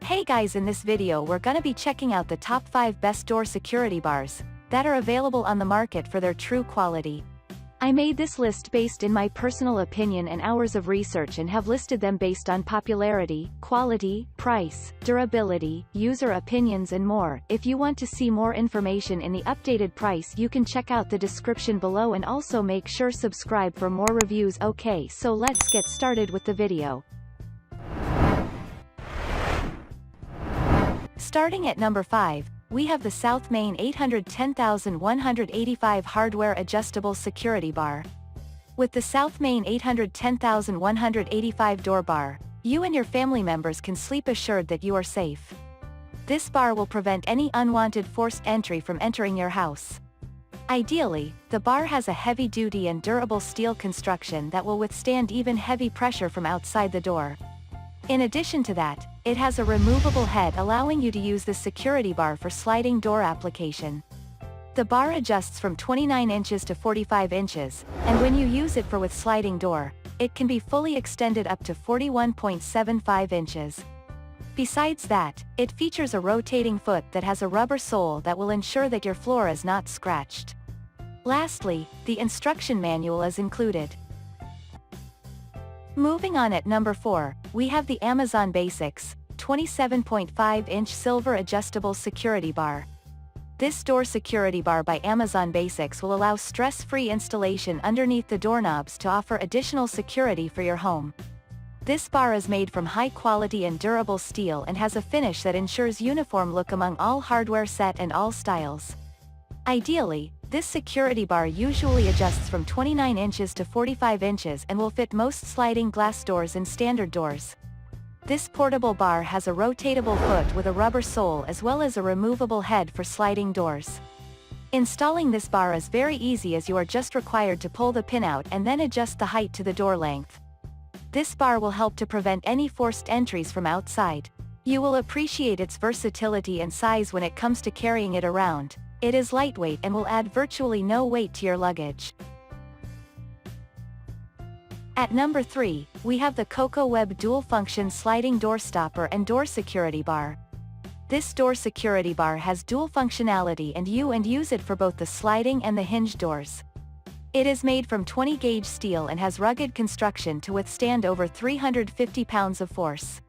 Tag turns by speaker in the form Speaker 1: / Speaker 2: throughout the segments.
Speaker 1: Hey guys, in this video we're gonna be checking out the top 5 best door security bars that are available on the market for their true quality. I made this list based in my personal opinion and hours of research and have listed them based on popularity, quality, price, durability, user opinions and more. If you want to see more information in the updated price, you can check out the description below and also make sure subscribe for more reviews. Okay, so let's get started with the video. Starting at number 5, we have the South Main 810185 Hardware Adjustable Security Bar. With the South Main 810185 door bar, you and your family members can sleep assured that you are safe. This bar will prevent any unwanted forced entry from entering your house. Ideally, the bar has a heavy-duty and durable steel construction that will withstand even heavy pressure from outside the door. In addition to that, it has a removable head allowing you to use the security bar for sliding door application. The bar adjusts from 29 inches to 45 inches, and when you use it for with sliding door, it can be fully extended up to 41.75 inches. Besides that, it features a rotating foot that has a rubber sole that will ensure that your floor is not scratched. Lastly, the instruction manual is included. Moving on at number 4, we have the Amazon Basics 27.5-inch Silver Adjustable Security Bar. This door security bar by Amazon Basics will allow stress-free installation underneath the doorknobs to offer additional security for your home. This bar is made from high-quality and durable steel and has a finish that ensures uniform look among all hardware set and all styles. Ideally, this security bar usually adjusts from 29 inches to 45 inches and will fit most sliding glass doors and standard doors. This portable bar has a rotatable foot with a rubber sole as well as a removable head for sliding doors. Installing this bar is very easy as you are just required to pull the pin out and then adjust the height to the door length. This bar will help to prevent any forced entries from outside. You will appreciate its versatility and size when it comes to carrying it around. It is lightweight and will add virtually no weight to your luggage. At number 3, we have the Coco Web Dual Function Sliding Door Stopper and Door Security Bar. This door security bar has dual functionality and you use it for both the sliding and the hinge doors. It is made from 20-gauge steel and has rugged construction to withstand over 350 pounds of force.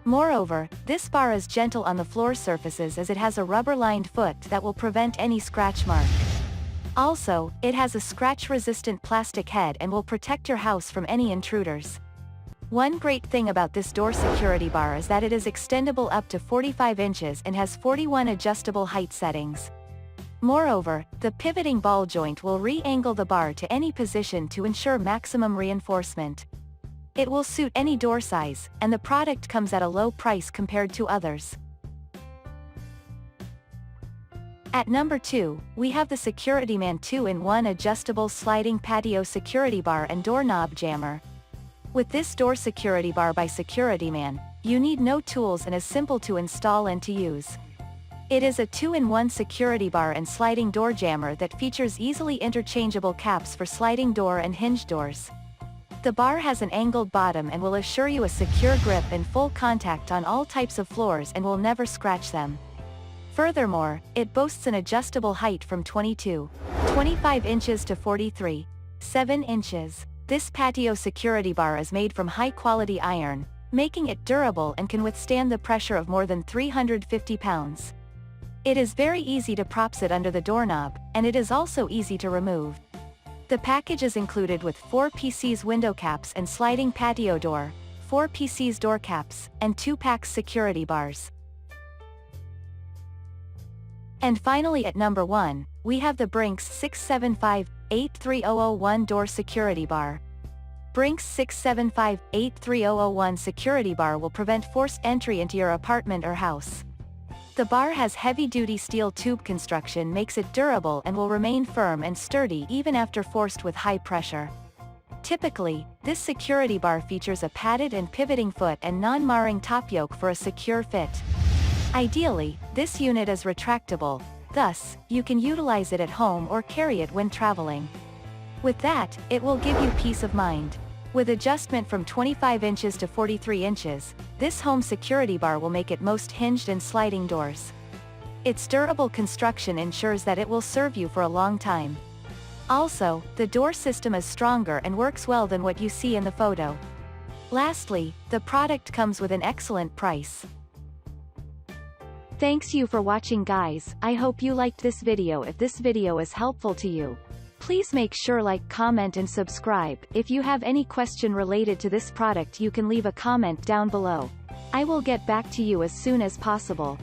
Speaker 1: Moreover, this bar is gentle on the floor surfaces as it has a rubber-lined foot that will prevent any scratch mark. Also, it has a scratch-resistant plastic head and will protect your house from any intruders. One great thing about this door security bar is that it is extendable up to 45 inches and has 41 adjustable height settings. Moreover, the pivoting ball joint will re-angle the bar to any position to ensure maximum reinforcement. It will suit any door size, and the product comes at a low price compared to others. At number 2, we have the SecurityMan 2-in-1 Adjustable Sliding Patio Security Bar and Doorknob Jammer. With this door security bar by SecurityMan, you need no tools and is simple to install and to use. It is a 2-in-1 security bar and sliding door jammer that features easily interchangeable caps for sliding door and hinge doors. The bar has an angled bottom and will assure you a secure grip and full contact on all types of floors and will never scratch them. Furthermore, it boasts an adjustable height from 22.25 inches to 43.7 inches. This patio security bar is made from high-quality iron, making it durable and can withstand the pressure of more than 350 pounds. It is very easy to prop it under the doorknob, and it is also easy to remove. The package is included with 4 PCs window caps and sliding patio door, 4 PCs door caps, and 2 packs security bars. And finally at number 1, we have the Brinks 675-83001 Door Security Bar. Brinks 675-83001 Security Bar will prevent forced entry into your apartment or house. The bar has heavy-duty steel tube construction makes it durable and will remain firm and sturdy even after forced with high pressure. Typically, this security bar features a padded and pivoting foot and non-marring top yoke for a secure fit. Ideally, this unit is retractable, thus, you can utilize it at home or carry it when traveling. With that, it will give you peace of mind. With adjustment from 25 inches to 43 inches, this home security bar will make it most hinged and sliding doors. Its durable construction ensures that it will serve you for a long time. Also, the door system is stronger and works well than what you see in the photo. Lastly, the product comes with an excellent price. Thanks you for watching guys, I hope you liked this video. If this video is helpful to you, please make sure like, comment and subscribe. If you have any question related to this product you can leave a comment down below. I will get back to you as soon as possible.